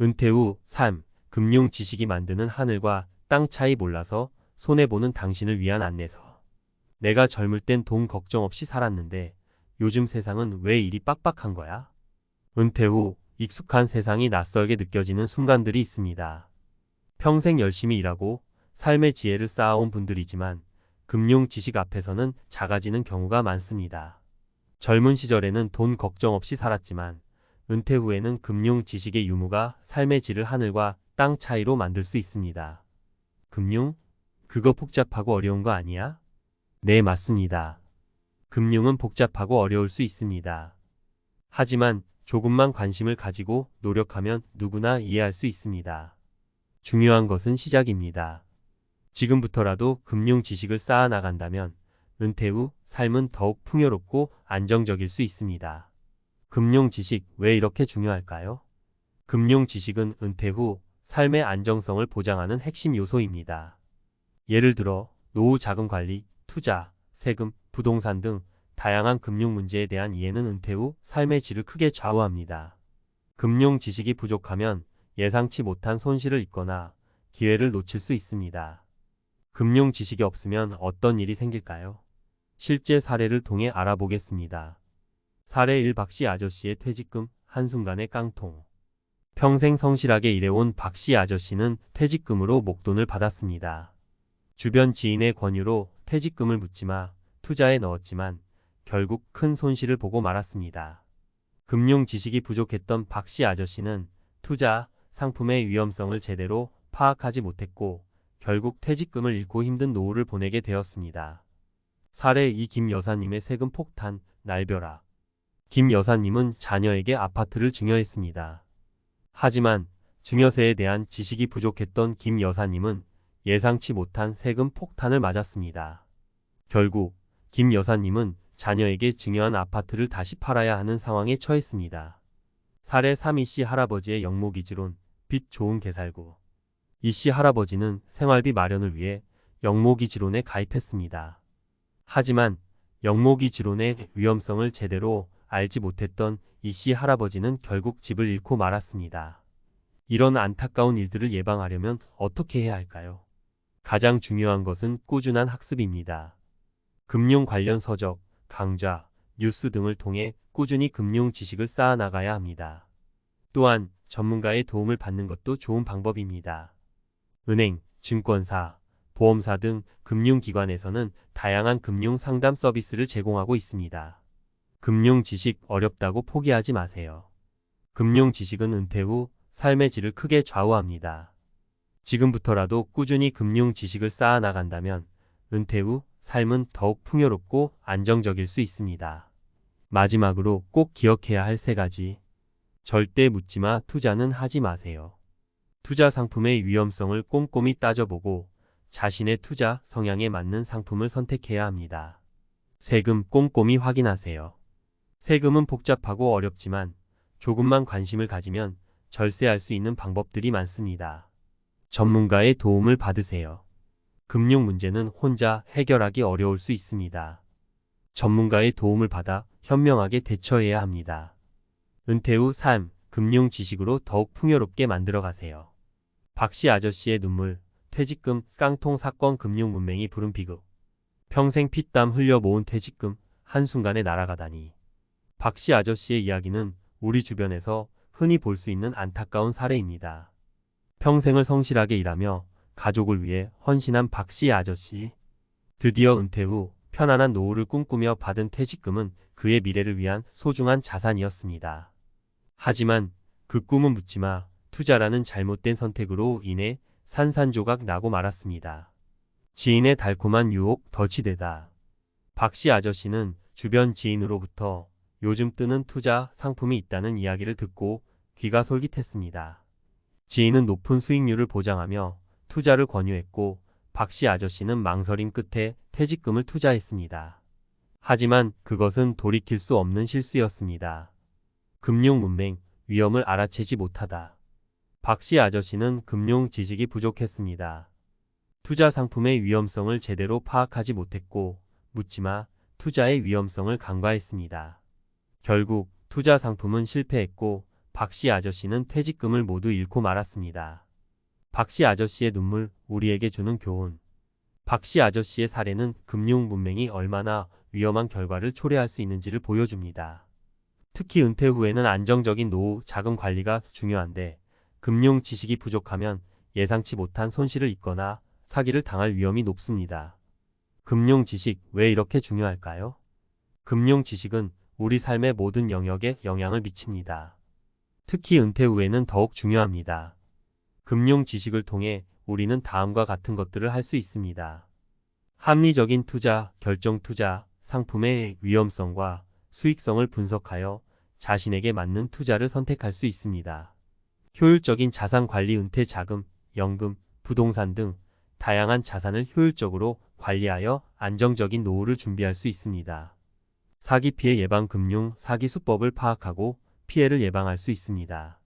은퇴 후 삶, 금융 지식이 만드는 하늘과 땅 차이 몰라서 손해보는 당신을 위한 안내서. 내가 젊을 땐 돈 걱정 없이 살았는데 요즘 세상은 왜 이리 빡빡한 거야? 은퇴 후 익숙한 세상이 낯설게 느껴지는 순간들이 있습니다. 평생 열심히 일하고 삶의 지혜를 쌓아온 분들이지만 금융 지식 앞에서는 작아지는 경우가 많습니다. 젊은 시절에는 돈 걱정 없이 살았지만 은퇴 후에는 금융 지식의 유무가 삶의 질을 하늘과 땅 차이로 만들 수 있습니다. 금융? 그거 복잡하고 어려운 거 아니야? 네, 맞습니다. 금융은 복잡하고 어려울 수 있습니다. 하지만 조금만 관심을 가지고 노력하면 누구나 이해할 수 있습니다. 중요한 것은 시작입니다. 지금부터라도 금융 지식을 쌓아 나간다면 은퇴 후 삶은 더욱 풍요롭고 안정적일 수 있습니다. 금융 지식 왜 이렇게 중요할까요? 금융 지식은 은퇴 후 삶의 안정성을 보장하는 핵심 요소입니다. 예를 들어 노후 자금 관리, 투자, 세금, 부동산 등 다양한 금융 문제에 대한 이해는 은퇴 후 삶의 질을 크게 좌우합니다. 금융 지식이 부족하면 예상치 못한 손실을 입거나 기회를 놓칠 수 있습니다. 금융 지식이 없으면 어떤 일이 생길까요? 실제 사례를 통해 알아보겠습니다. 사례 1. 박씨 아저씨의 퇴직금, 한순간의 깡통. 평생 성실하게 일해온 박씨 아저씨는 퇴직금으로 목돈을 받았습니다. 주변 지인의 권유로 퇴직금을 묻지마 투자에 넣었지만 결국 큰 손실을 보고 말았습니다. 금융 지식이 부족했던 박씨 아저씨는 투자, 상품의 위험성을 제대로 파악하지 못했고 결국 퇴직금을 잃고 힘든 노후를 보내게 되었습니다. 사례 2. 김 여사님의 세금 폭탄, 날벼락. 김 여사님은 자녀에게 아파트를 증여했습니다. 하지만 증여세에 대한 지식이 부족했던 김 여사님은 예상치 못한 세금 폭탄을 맞았습니다. 결국 김 여사님은 자녀에게 증여한 아파트를 다시 팔아야 하는 상황에 처했습니다. 사례 3. 이씨 할아버지의 영모기지론, 빚 좋은 개살구. 이씨 할아버지는 생활비 마련을 위해 영모기지론에 가입했습니다. 하지만 영모기지론의 위험성을 제대로 알지 못했던 이씨 할아버지는 결국 집을 잃고 말았습니다. 이런 안타까운 일들을 예방하려면 어떻게 해야 할까요? 가장 중요한 것은 꾸준한 학습입니다. 금융 관련 서적, 강좌, 뉴스 등을 통해 꾸준히 금융 지식을 쌓아 나가야 합니다. 또한 전문가의 도움을 받는 것도 좋은 방법입니다. 은행, 증권사, 보험사 등 금융기관에서는 다양한 금융 상담 서비스를 제공하고 있습니다. 금융 지식 어렵다고 포기하지 마세요. 금융 지식은 은퇴 후 삶의 질을 크게 좌우합니다. 지금부터라도 꾸준히 금융 지식을 쌓아 나간다면 은퇴 후 삶은 더욱 풍요롭고 안정적일 수 있습니다. 마지막으로 꼭 기억해야 할 3가지. 절대 묻지마 투자는 하지 마세요. 투자 상품의 위험성을 꼼꼼히 따져보고 자신의 투자 성향에 맞는 상품을 선택해야 합니다. 세금 꼼꼼히 확인하세요. 세금은 복잡하고 어렵지만 조금만 관심을 가지면 절세할 수 있는 방법들이 많습니다. 전문가의 도움을 받으세요. 금융 문제는 혼자 해결하기 어려울 수 있습니다. 전문가의 도움을 받아 현명하게 대처해야 합니다. 은퇴 후 삶, 금융 지식으로 더욱 풍요롭게 만들어 가세요. 박씨 아저씨의 눈물, 퇴직금, 깡통 사건 금융 문맹이 부른 비극. 평생 피땀 흘려 모은 퇴직금, 한순간에 날아가다니. 박씨 아저씨의 이야기는 우리 주변에서 흔히 볼 수 있는 안타까운 사례입니다. 평생을 성실하게 일하며 가족을 위해 헌신한 박씨 아저씨. 드디어 은퇴 후 편안한 노후를 꿈꾸며 받은 퇴직금은 그의 미래를 위한 소중한 자산이었습니다. 하지만 그 꿈은 묻지마 투자라는 잘못된 선택으로 인해 산산조각 나고 말았습니다. 지인의 달콤한 유혹 덫이되다. 박씨 아저씨는 주변 지인으로부터 요즘 뜨는 투자 상품이 있다는 이야기를 듣고 귀가 솔깃했습니다. 지인은 높은 수익률을 보장하며 투자를 권유했고 박씨 아저씨는 망설임 끝에 퇴직금을 투자했습니다. 하지만 그것은 돌이킬 수 없는 실수였습니다. 금융 문맹, 위험을 알아채지 못하다. 박씨 아저씨는 금융 지식이 부족했습니다. 투자 상품의 위험성을 제대로 파악하지 못했고 묻지마 투자의 위험성을 간과했습니다. 결국 투자 상품은 실패했고 박씨 아저씨는 퇴직금을 모두 잃고 말았습니다. 박씨 아저씨의 눈물, 우리에게 주는 교훈. 박씨 아저씨의 사례는 금융 문맹이 얼마나 위험한 결과를 초래할 수 있는지를 보여줍니다. 특히 은퇴 후에는 안정적인 노후 자금 관리가 중요한데 금융 지식이 부족하면 예상치 못한 손실을 입거나 사기를 당할 위험이 높습니다. 금융 지식 왜 이렇게 중요할까요? 금융 지식은 우리 삶의 모든 영역에 영향을 미칩니다. 특히 은퇴 후에는 더욱 중요합니다. 금융 지식을 통해 우리는 다음과 같은 것들을 할 수 있습니다. 합리적인 투자, 결정 투자, 상품의 위험성과 수익성을 분석하여 자신에게 맞는 투자를 선택할 수 있습니다. 효율적인 자산 관리, 은퇴 자금, 연금, 부동산 등 다양한 자산을 효율적으로 관리하여 안정적인 노후를 준비할 수 있습니다. 사기 피해 예방, 금융 사기 수법을 파악하고 피해를 예방할 수 있습니다.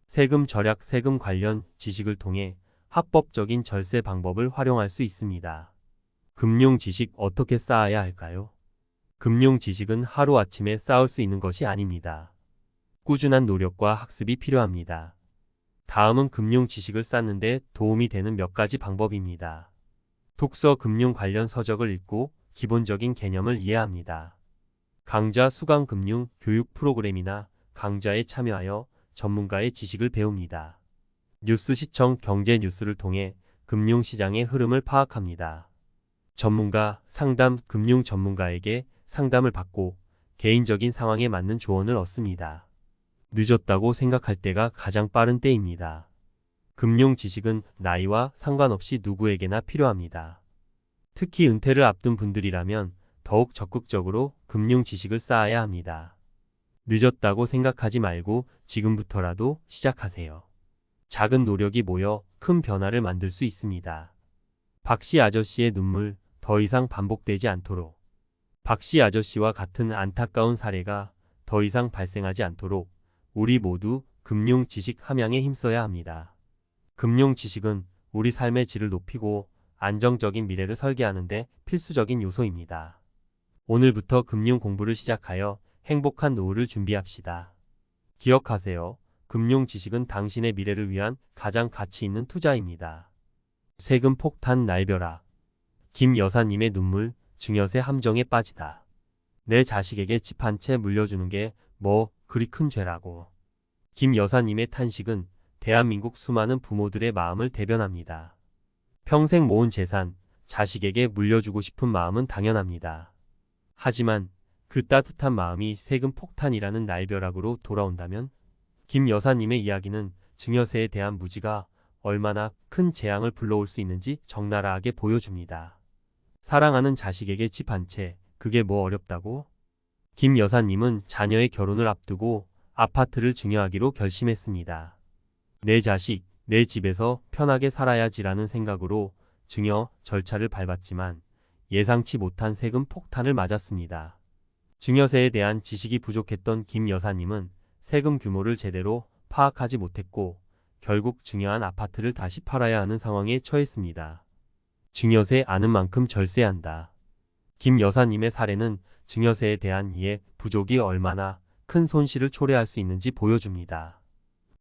세금 절약, 세금 관련 지식을 통해 합법적인 절세 방법을 활용할 수 있습니다. 금융 지식 어떻게 쌓아야 할까요? 금융 지식은 하루아침에 쌓을 수 있는 것이 아닙니다. 꾸준한 노력과 학습이 필요합니다. 다음은 금융 지식을 쌓는 데 도움이 되는 몇 가지 방법입니다. 독서, 금융 관련 서적을 읽고 기본적인 개념을 이해합니다. 강좌, 수강 금융 교육 프로그램이나 강좌에 참여하여 전문가의 지식을 배웁니다. 뉴스 시청, 경제 뉴스를 통해 금융시장의 흐름을 파악합니다. 전문가, 상담, 금융 전문가에게 상담을 받고 개인적인 상황에 맞는 조언을 얻습니다. 늦었다고 생각할 때가 가장 빠른 때입니다. 금융 지식은 나이와 상관없이 누구에게나 필요합니다. 특히 은퇴를 앞둔 분들이라면 더욱 적극적으로 금융 지식을 쌓아야 합니다. 늦었다고 생각하지 말고 지금부터라도 시작하세요. 작은 노력이 모여 큰 변화를 만들 수 있습니다. 박씨 아저씨의 눈물, 더 이상 반복되지 않도록. 박씨 아저씨와 같은 안타까운 사례가 더 이상 발생하지 않도록 우리 모두 금융 지식 함양에 힘써야 합니다. 금융 지식은 우리 삶의 질을 높이고 안정적인 미래를 설계하는 데 필수적인 요소입니다. 오늘부터 금융 공부를 시작하여 행복한 노후를 준비합시다. 기억하세요. 금융 지식은 당신의 미래를 위한 가장 가치 있는 투자입니다. 세금 폭탄 날벼락. 김 여사님의 눈물, 증여세 함정에 빠지다. 내 자식에게 집 한 채 물려주는 게 뭐 그리 큰 죄라고. 김 여사님의 탄식은 대한민국 수많은 부모들의 마음을 대변합니다. 평생 모은 재산, 자식에게 물려주고 싶은 마음은 당연합니다. 하지만 그 따뜻한 마음이 세금 폭탄이라는 날벼락으로 돌아온다면? 김 여사님의 이야기는 증여세에 대한 무지가 얼마나 큰 재앙을 불러올 수 있는지 적나라하게 보여줍니다. 사랑하는 자식에게 집 한 채, 그게 뭐 어렵다고? 김 여사님은 자녀의 결혼을 앞두고 아파트를 증여하기로 결심했습니다. 내 자식, 내 집에서 편하게 살아야지라는 생각으로 증여 절차를 밟았지만 예상치 못한 세금 폭탄을 맞았습니다. 증여세에 대한 지식이 부족했던 김 여사님은 세금 규모를 제대로 파악하지 못했고 결국 증여한 아파트를 다시 팔아야 하는 상황에 처했습니다. 증여세 아는 만큼 절세한다. 김 여사님의 사례는 증여세에 대한 이해 부족이 얼마나 큰 손실을 초래할 수 있는지 보여줍니다.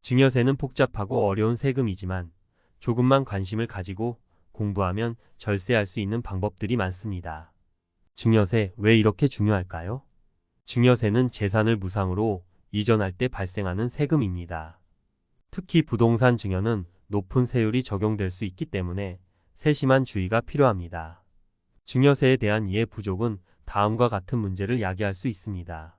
증여세는 복잡하고 어려운 세금이지만 조금만 관심을 가지고 공부하면 절세할 수 있는 방법들이 많습니다. 증여세 왜 이렇게 중요할까요? 증여세는 재산을 무상으로 이전할 때 발생하는 세금입니다. 특히 부동산 증여는 높은 세율이 적용될 수 있기 때문에 세심한 주의가 필요합니다. 증여세에 대한 이해 부족은 다음과 같은 문제를 야기할 수 있습니다.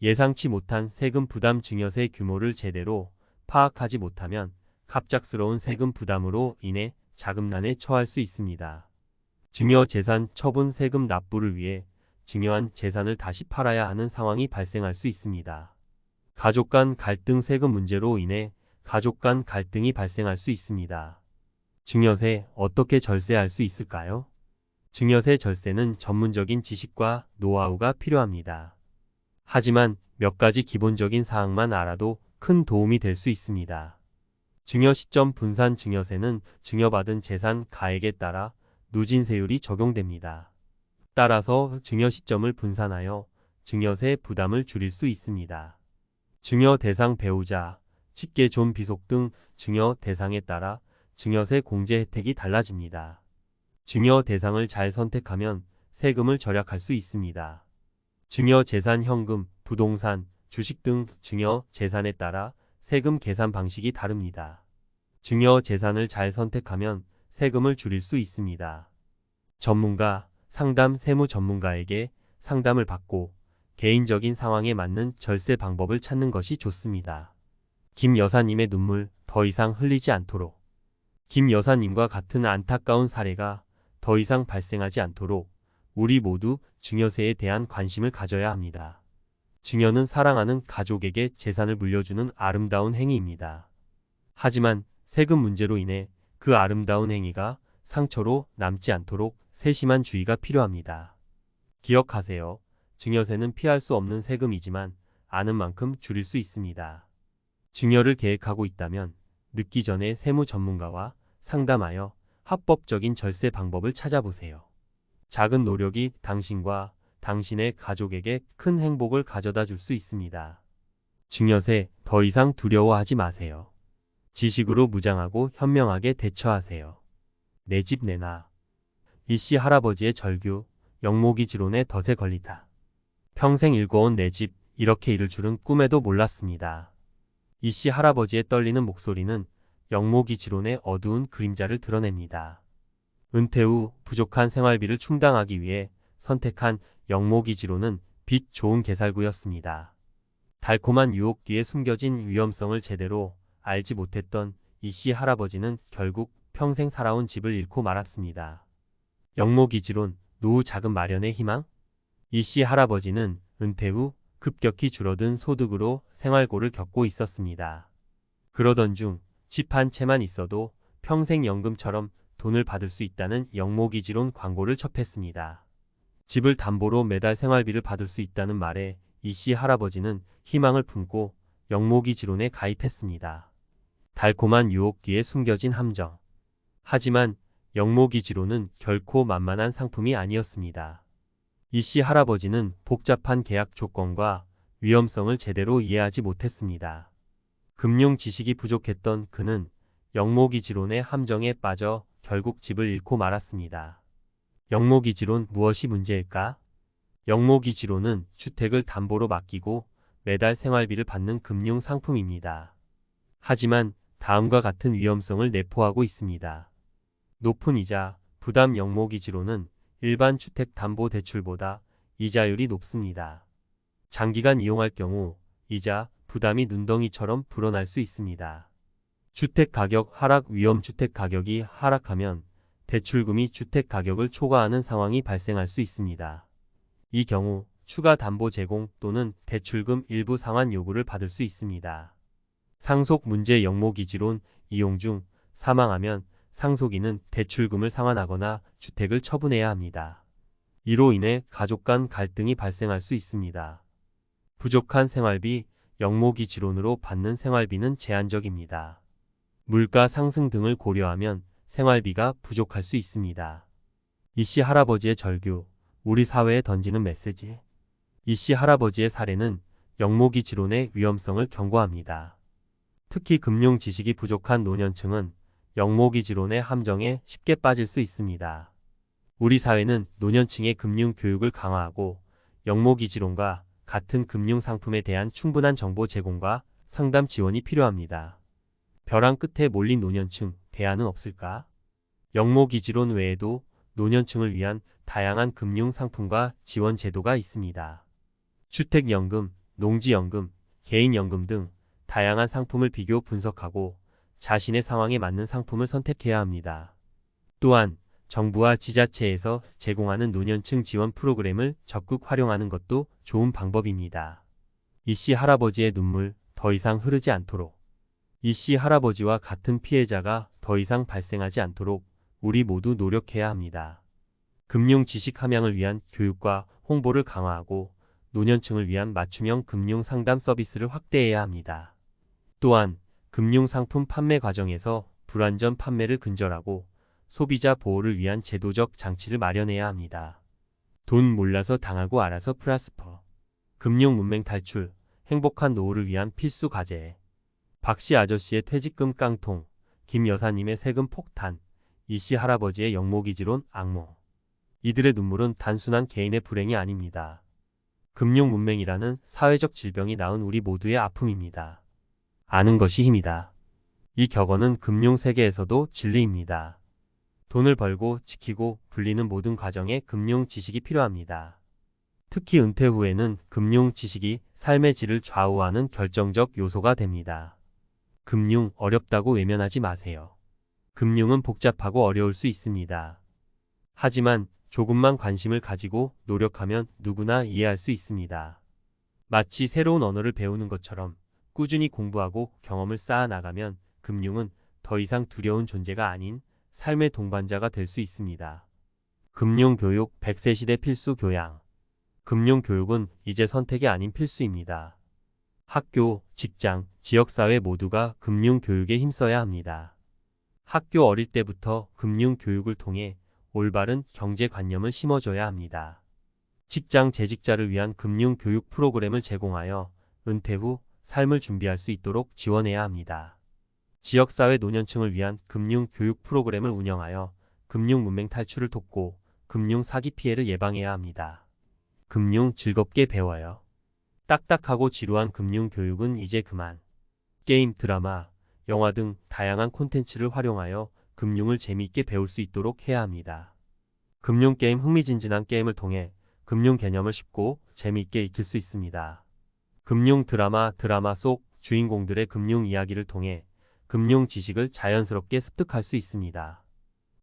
예상치 못한 세금 부담. 증여세 규모를 제대로 파악하지 못하면 갑작스러운 세금 부담으로 인해 자금난에 처할 수 있습니다. 증여 재산 처분. 세금 납부를 위해 증여한 재산을 다시 팔아야 하는 상황이 발생할 수 있습니다. 가족 간 갈등. 세금 문제로 인해 가족 간 갈등이 발생할 수 있습니다. 증여세 어떻게 절세할 수 있을까요? 증여세 절세는 전문적인 지식과 노하우가 필요합니다. 하지만 몇 가지 기본적인 사항만 알아도 큰 도움이 될 수 있습니다. 증여 시점. 분산. 증여세는 증여받은 재산 가액에 따라 누진세율이 적용됩니다. 따라서 증여 시점을 분산하여 증여세 부담을 줄일 수 있습니다. 증여 대상 배우자, 직계 존 비속 등 증여 대상에 따라 증여세 공제 혜택이 달라집니다. 증여 대상을 잘 선택하면 세금을 절약할 수 있습니다. 증여 재산 현금, 부동산, 주식 등 증여 재산에 따라 세금 계산 방식이 다릅니다. 증여 재산을 잘 선택하면 세금을 줄일 수 있습니다. 전문가, 상담 세무 전문가에게 상담을 받고 개인적인 상황에 맞는 절세 방법을 찾는 것이 좋습니다. 김 여사님의 눈물 더 이상 흘리지 않도록. 김 여사님과 같은 안타까운 사례가 더 이상 발생하지 않도록 우리 모두 증여세에 대한 관심을 가져야 합니다. 증여는 사랑하는 가족에게 재산을 물려주는 아름다운 행위입니다. 하지만 세금 문제로 인해 그 아름다운 행위가 상처로 남지 않도록 세심한 주의가 필요합니다. 기억하세요. 증여세는 피할 수 없는 세금이지만 아는 만큼 줄일 수 있습니다. 증여를 계획하고 있다면 늦기 전에 세무 전문가와 상담하여 합법적인 절세 방법을 찾아보세요. 작은 노력이 당신과 당신의 가족에게 큰 행복을 가져다 줄 수 있습니다. 증여세 더 이상 두려워하지 마세요. 지식으로 무장하고 현명하게 대처하세요. 내 집 내놔. 이씨 할아버지의 절규, 영모기지론에 덫에 걸리다. 평생 일궈온 내 집, 이렇게 이를 줄은 꿈에도 몰랐습니다. 이씨 할아버지의 떨리는 목소리는 영모기지론의 어두운 그림자를 드러냅니다. 은퇴 후 부족한 생활비를 충당하기 위해 선택한 영모기지론은 빚 좋은 개살구였습니다. 달콤한 유혹 뒤에 숨겨진 위험성을 제대로 알지 못했던 이씨 할아버지는 결국 평생 살아온 집을 잃고 말았습니다. 영모기지론, 노후 자금 마련의 희망? 이씨 할아버지는 은퇴 후 급격히 줄어든 소득으로 생활고를 겪고 있었습니다. 그러던 중 집 한 채만 있어도 평생 연금처럼 돈을 받을 수 있다는 영모기지론 광고를 접했습니다. 집을 담보로 매달 생활비를 받을 수 있다는 말에 이씨 할아버지는 희망을 품고 영모기지론에 가입했습니다. 달콤한 유혹 뒤에 숨겨진 함정. 하지만 영모기지론은 결코 만만한 상품이 아니었습니다. 이씨 할아버지는 복잡한 계약 조건과 위험성을 제대로 이해하지 못했습니다. 금융 지식이 부족했던 그는 영모기지론의 함정에 빠져 결국 집을 잃고 말았습니다. 영모기지론 무엇이 문제일까? 영모기지론은 주택을 담보로 맡기고 매달 생활비를 받는 금융 상품입니다. 하지만 다음과 같은 위험성을 내포하고 있습니다. 높은 이자, 부담. 영모기지론은 일반 주택담보대출보다 이자율이 높습니다. 장기간 이용할 경우 이자, 부담이 눈덩이처럼 불어날 수 있습니다. 주택가격 하락 위험. 주택가격이 하락하면 대출금이 주택가격을 초과하는 상황이 발생할 수 있습니다. 이 경우 추가 담보 제공 또는 대출금 일부 상환 요구를 받을 수 있습니다. 상속 문제. 영모기지론 이용 중 사망하면 상속인은 대출금을 상환하거나 주택을 처분해야 합니다. 이로 인해 가족 간 갈등이 발생할 수 있습니다. 부족한 생활비. 영모기지론으로 받는 생활비는 제한적입니다. 물가 상승 등을 고려하면 생활비가 부족할 수 있습니다. 이씨 할아버지의 절규, 우리 사회에 던지는 메시지. 이씨 할아버지의 사례는 영모기지론의 위험성을 경고합니다. 특히 금융 지식이 부족한 노년층은 영모기지론의 함정에 쉽게 빠질 수 있습니다. 우리 사회는 노년층의 금융 교육을 강화하고 영모기지론과 같은 금융 상품에 대한 충분한 정보 제공과 상담 지원이 필요합니다. 벼랑 끝에 몰린 노년층, 대안은 없을까? 영모기지론 외에도 노년층을 위한 다양한 금융 상품과 지원 제도가 있습니다. 주택연금, 농지연금, 개인연금 등 다양한 상품을 비교 분석하고 자신의 상황에 맞는 상품을 선택해야 합니다. 또한 정부와 지자체에서 제공하는 노년층 지원 프로그램을 적극 활용하는 것도 좋은 방법입니다. 이씨 할아버지의 눈물 더 이상 흐르지 않도록. 이씨 할아버지와 같은 피해자가 더 이상 발생하지 않도록 우리 모두 노력해야 합니다. 금융 지식 함양을 위한 교육과 홍보를 강화하고 노년층을 위한 맞춤형 금융 상담 서비스를 확대해야 합니다. 또한 금융상품 판매 과정에서 불완전 판매를 근절하고 소비자 보호를 위한 제도적 장치를 마련해야 합니다. 돈 몰라서 당하고 알아서 플라스퍼. 금융 문맹 탈출, 행복한 노후를 위한 필수 과제. 박씨 아저씨의 퇴직금 깡통, 김 여사님의 세금 폭탄, 이씨 할아버지의 영모기지론 악몽. 이들의 눈물은 단순한 개인의 불행이 아닙니다. 금융 문맹이라는 사회적 질병이 낳은 우리 모두의 아픔입니다. 아는 것이 힘이다. 이 격언은 금융 세계에서도 진리입니다. 돈을 벌고 지키고 불리는 모든 과정에 금융 지식이 필요합니다. 특히 은퇴 후에는 금융 지식이 삶의 질을 좌우하는 결정적 요소가 됩니다. 금융 어렵다고 외면하지 마세요. 금융은 복잡하고 어려울 수 있습니다. 하지만 조금만 관심을 가지고 노력하면 누구나 이해할 수 있습니다. 마치 새로운 언어를 배우는 것처럼 꾸준히 공부하고 경험을 쌓아 나가면 금융은 더 이상 두려운 존재가 아닌 삶의 동반자가 될 수 있습니다. 금융교육 100세 시대 필수 교양. 금융교육은 이제 선택이 아닌 필수입니다. 학교, 직장, 지역사회 모두가 금융교육에 힘써야 합니다. 학교 어릴 때부터 금융교육을 통해 올바른 경제관념을 심어줘야 합니다. 직장 재직자를 위한 금융교육 프로그램을 제공하여 은퇴 후 삶을 준비할 수 있도록 지원해야 합니다. 지역사회 노년층을 위한 금융교육 프로그램을 운영하여 금융문맹 탈출을 돕고 금융 사기 피해를 예방해야 합니다. 금융 즐겁게 배워요. 딱딱하고 지루한 금융교육은 이제 그만. 게임, 드라마, 영화 등 다양한 콘텐츠를 활용하여 금융을 재미있게 배울 수 있도록 해야 합니다. 금융게임 흥미진진한 게임을 통해 금융 개념을 쉽고 재미있게 익힐 수 있습니다. 금융 드라마 속 주인공들의 금융 이야기를 통해 금융 지식을 자연스럽게 습득할 수 있습니다.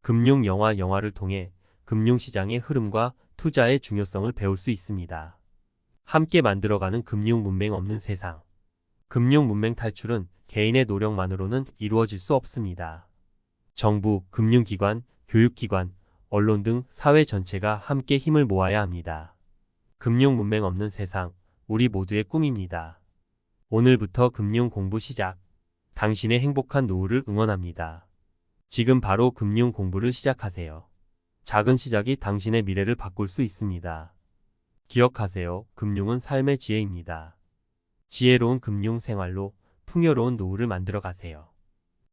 금융 영화를 통해 금융시장의 흐름과 투자의 중요성을 배울 수 있습니다. 함께 만들어가는 금융 문맹 없는 세상. 금융 문맹 탈출은 개인의 노력만으로는 이루어질 수 없습니다. 정부, 금융기관, 교육기관, 언론 등 사회 전체가 함께 힘을 모아야 합니다. 금융 문맹 없는 세상, 우리 모두의 꿈입니다. 오늘부터 금융 공부 시작. 당신의 행복한 노후를 응원합니다. 지금 바로 금융 공부를 시작하세요. 작은 시작이 당신의 미래를 바꿀 수 있습니다. 기억하세요. 금융은 삶의 지혜입니다. 지혜로운 금융 생활로 풍요로운 노후를 만들어 가세요.